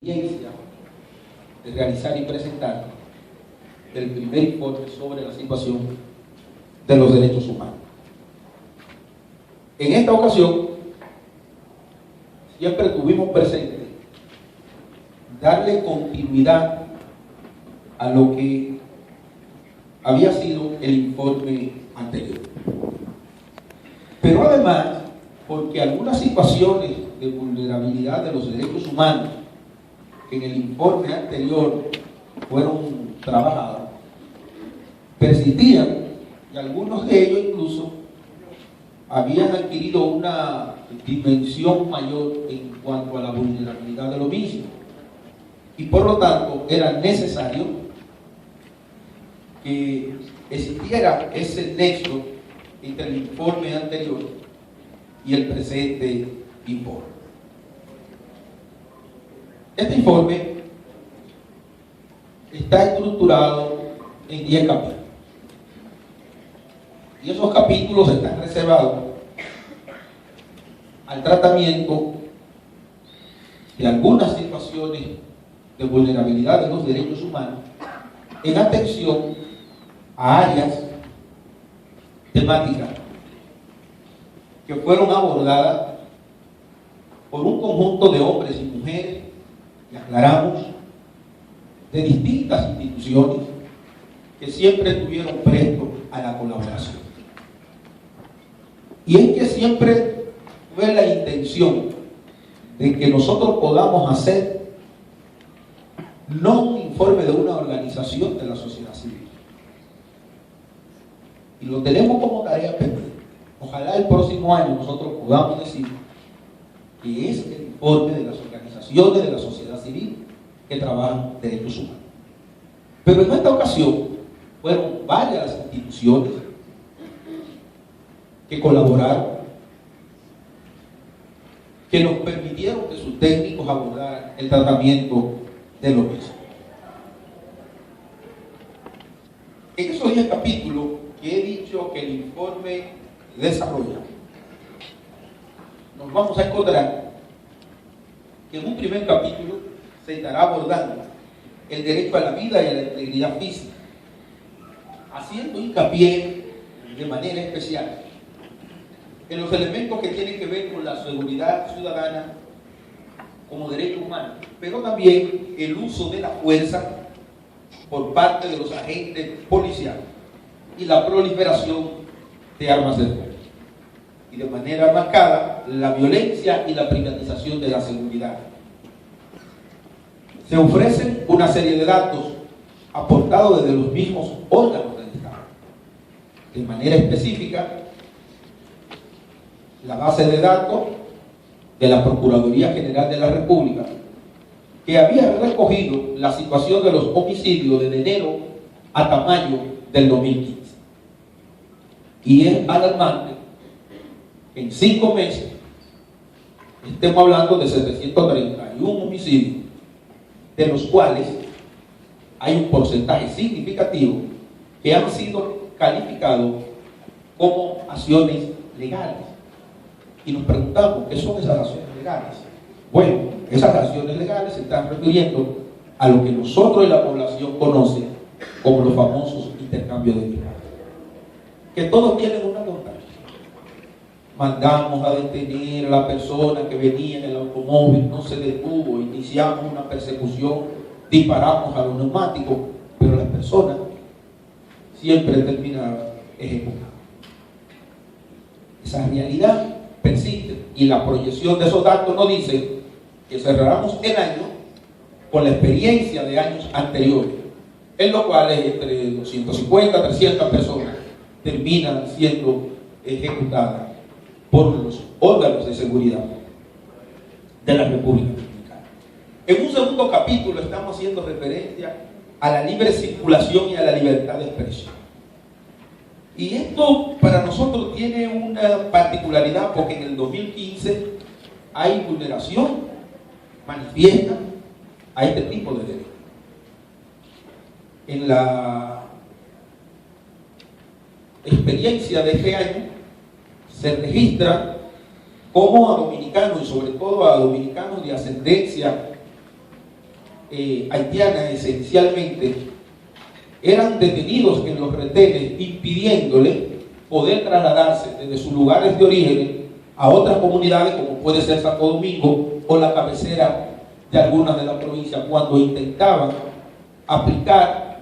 experiencia de realizar y presentar el primer informe sobre la situación de los derechos humanos. En esta ocasión, siempre tuvimos presente darle continuidad a lo que había sido el informe anterior. Pero además, porque algunas situaciones de vulnerabilidad de los derechos humanos que en el informe anterior fueron trabajados, persistían, y algunos de ellos incluso habían adquirido una dimensión mayor en cuanto a la vulnerabilidad de lo mismo, y por lo tanto era necesario que existiera ese nexo entre el informe anterior y el presente informe. Este informe está estructurado en 10 capítulos, y esos capítulos están reservados al tratamiento de algunas situaciones de vulnerabilidad de los derechos humanos en atención a áreas temáticas que fueron abordadas por un conjunto de hombres y mujeres, y aclaramos, de distintas instituciones que siempre estuvieron prestos a la colaboración. Y es que siempre fue la intención de que nosotros podamos hacer no un informe de una organización de la sociedad civil, y lo tenemos como tarea pendiente. Ojalá el próximo año nosotros podamos decir que es el informe de las organizaciones de la sociedad civil que trabajan derechos humanos. Pero en esta ocasión fueron varias las instituciones que colaboraron, que nos permitieron que sus técnicos abordaran el tratamiento de lo mismo. En esos 10 capítulos que he dicho que el informe desarrolla, nos vamos a encontrar que en un primer capítulo se estará abordando el derecho a la vida y a la integridad física, haciendo hincapié de manera especial en los elementos que tienen que ver con la seguridad ciudadana como derecho humano, pero también el uso de la fuerza por parte de los agentes policiales y la proliferación de armas de fuego, y de manera marcada la violencia y la privatización de la seguridad. Se ofrecen una serie de datos aportados desde los mismos órganos del Estado. De manera específica, la base de datos de la Procuraduría General de la República, que había recogido la situación de los homicidios desde enero hasta mayo del 2015. Y es alarmante que en 5 meses estemos hablando de 731 homicidios, de los cuales hay un porcentaje significativo que han sido calificados como acciones legales. Y nos preguntamos, ¿qué son esas acciones legales? Bueno, esas acciones legales se están refiriendo a lo que nosotros y la población conocen como los famosos intercambios de migrantes, que todos tienen una constancia. Mandamos a detener a la persona que venía en el automóvil, no se detuvo, iniciamos una persecución, disparamos a los neumáticos, pero la persona siempre terminaba ejecutada. Esa realidad persiste, y la proyección de esos datos nos dice que cerraremos el año con la experiencia de años anteriores, en los cuales entre 250 a 300 personas terminan siendo ejecutadas por los órganos de seguridad de la República Dominicana. En un segundo capítulo estamos haciendo referencia a la libre circulación y a la libertad de expresión. Y esto para nosotros tiene una particularidad, porque en el 2015 hay vulneración manifiesta a este tipo de derechos. En la experiencia de este año se registra cómo a dominicanos, y sobre todo a dominicanos de ascendencia haitianas esencialmente eran detenidos en los retenes, impidiéndole poder trasladarse desde sus lugares de origen a otras comunidades, como puede ser Santo Domingo o la cabecera de algunas de las provincias, cuando intentaban aplicar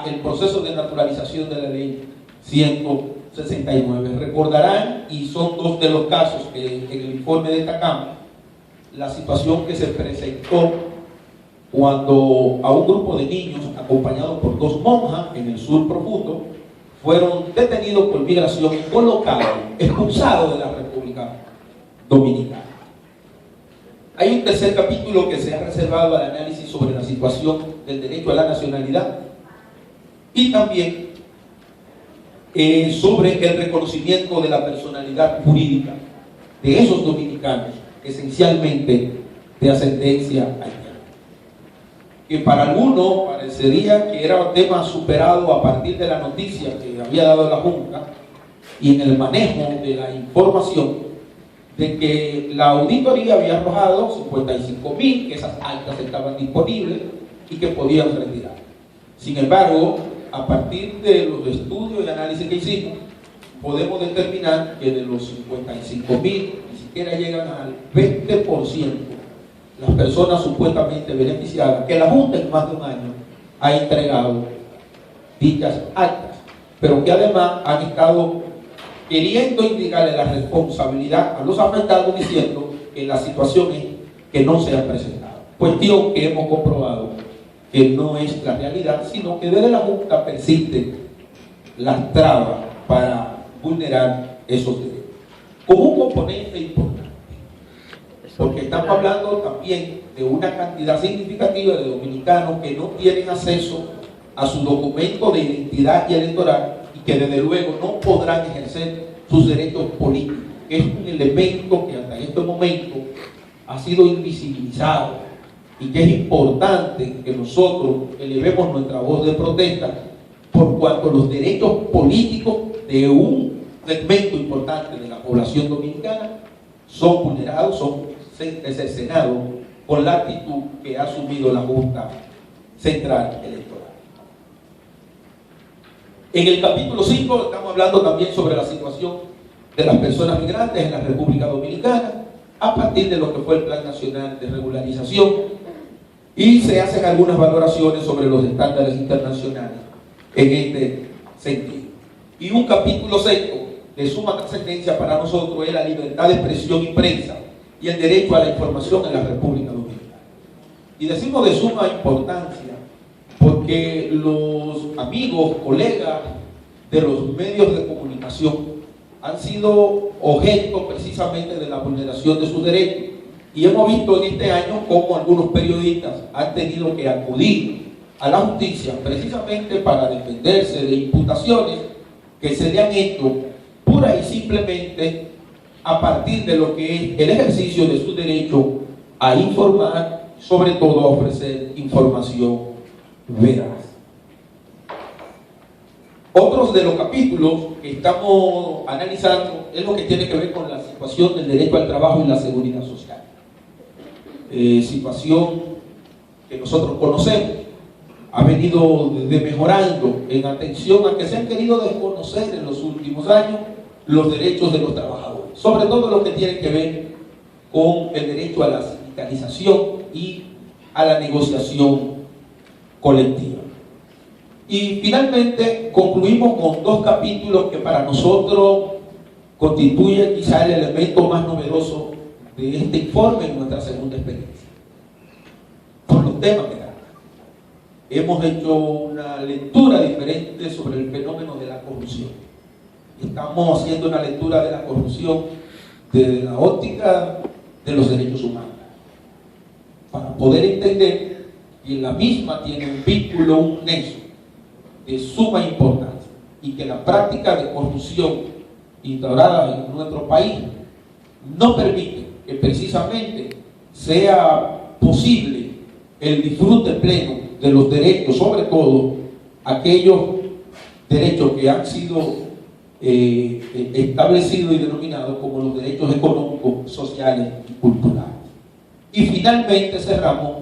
el proceso de naturalización de la ley 169. Recordarán, y son dos de los casos que en el informe destacamos, la situación que se presentó cuando a un grupo de niños, acompañados por dos monjas en el sur profundo, fueron detenidos por migración y colocados, expulsados de la República Dominicana. Hay un tercer capítulo que se ha reservado al análisis sobre la situación del derecho a la nacionalidad y también sobre el reconocimiento de la personalidad jurídica de esos dominicanos, esencialmente de ascendencia haitiana, que para algunos parecería que era un tema superado a partir de la noticia que había dado la Junta y en el manejo de la información de que la auditoría había arrojado 55.000, que esas actas estaban disponibles y que podían retirar. Sin embargo, a partir de los estudios y análisis que hicimos, podemos determinar que de los 55.000 ni siquiera llegan al 20% las personas supuestamente beneficiadas, que la Junta en más de un año ha entregado dichas actas, pero que además han estado queriendo indicarle la responsabilidad a los afectados, diciendo que la situación es que no se ha presentado. Cuestión que hemos comprobado que no es la realidad, sino que desde la Junta persisten las trabas para vulnerar esos derechos. Como un componente importante, porque estamos hablando también de una cantidad significativa de dominicanos que no tienen acceso a su documento de identidad y electoral y que desde luego no podrán ejercer sus derechos políticos, que es un elemento que hasta este momento ha sido invisibilizado y que es importante que nosotros elevemos nuestra voz de protesta por cuanto los derechos políticos de un segmento importante de la población dominicana son vulnerados, son cercenados por la actitud que ha asumido la Junta Central Electoral. En el capítulo 5 estamos hablando también sobre la situación de las personas migrantes en la República Dominicana a partir de lo que fue el Plan Nacional de Regularización, y se hacen algunas valoraciones sobre los estándares internacionales en este sentido. Y un capítulo 6 de suma trascendencia para nosotros es la libertad de expresión y prensa y el derecho a la información en la República Dominicana. Y decimos de suma importancia porque los amigos, colegas de los medios de comunicación han sido objeto precisamente de la vulneración de sus derechos. Y hemos visto en este año cómo algunos periodistas han tenido que acudir a la justicia precisamente para defenderse de imputaciones que se le han hecho pura y simplemente a partir de lo que es el ejercicio de su derecho a informar, sobre todo a ofrecer información veraz. Otros de los capítulos que estamos analizando es lo que tiene que ver con la situación del derecho al trabajo y la seguridad social. Situación que nosotros conocemos, ha venido mejorando en atención a que se han querido desconocer en los últimos años los derechos de los trabajadores, sobre todo lo que tiene que ver con el derecho a la sindicalización y a la negociación colectiva. Y finalmente concluimos con dos capítulos que para nosotros constituyen quizá el elemento más novedoso de este informe en nuestra segunda experiencia. Por los temas que trata. Hemos hecho una lectura diferente sobre el fenómeno de la corrupción. Estamos haciendo una lectura de la corrupción desde la óptica de los derechos humanos, para poder entender que la misma tiene un vínculo, un nexo de suma importancia, y que la práctica de corrupción instaurada en nuestro país no permite que precisamente sea posible el disfrute pleno de los derechos, sobre todo aquellos derechos que han sido establecidos y denominados como los derechos económicos, sociales y culturales. Y finalmente cerramos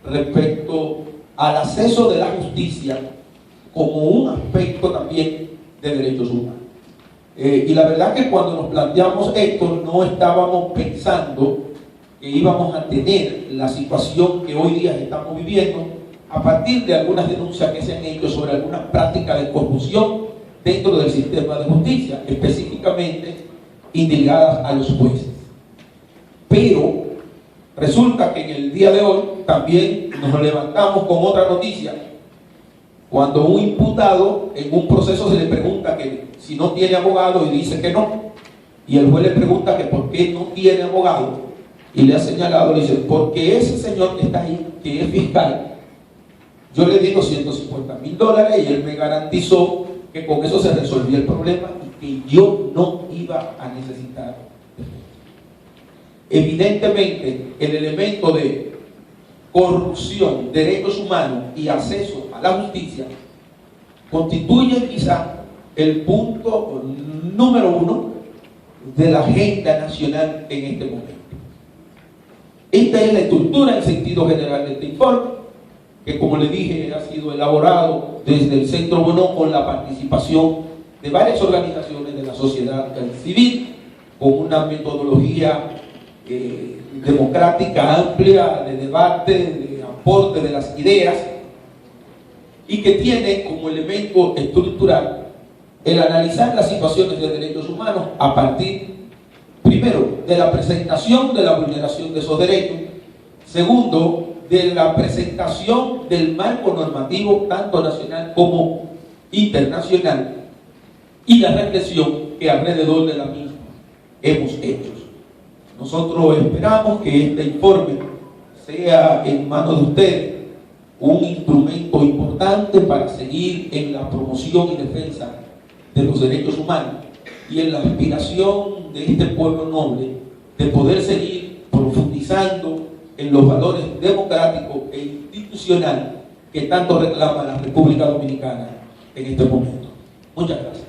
respecto al acceso de la justicia como un aspecto también de derechos humanos. Y la verdad que cuando nos planteamos esto no estábamos pensando que íbamos a tener la situación que hoy día estamos viviendo a partir de algunas denuncias que se han hecho sobre algunas prácticas de corrupción dentro del sistema de justicia, específicamente indicadas a los jueces. Pero resulta que en el día de hoy también nos levantamos con otra noticia. Cuando un imputado en un proceso se le pregunta que si no tiene abogado y dice que no, y el juez le pregunta que por qué no tiene abogado, y le ha señalado, le dice, porque ese señor que está ahí, que es fiscal, yo le di $250,000 y él me garantizó que con eso se resolvía el problema y que yo no iba a necesitar. Evidentemente, el elemento de corrupción, derechos humanos y acceso a la justicia constituye quizá el punto número 1 de la agenda nacional en este momento. Esta es la estructura en sentido general de este informe, que como le dije ha sido elaborado desde el Centro Bono con la participación de varias organizaciones de la sociedad civil, con una metodología democrática, amplia, de debate, de aporte de las ideas, y que tiene como elemento estructural el analizar las situaciones de derechos humanos a partir, primero, de la presentación de la vulneración de esos derechos, segundo, de la presentación del marco normativo tanto nacional como internacional y la reflexión que alrededor de la misma hemos hecho. Nosotros esperamos que este informe sea en manos de ustedes un instrumento importante para seguir en la promoción y defensa de los derechos humanos y en la aspiración de este pueblo noble de poder seguir profundizando en los valores democráticos e institucionales que tanto reclama la República Dominicana en este momento. Muchas gracias.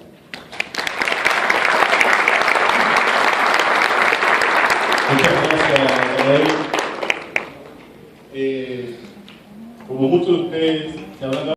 Muchas gracias,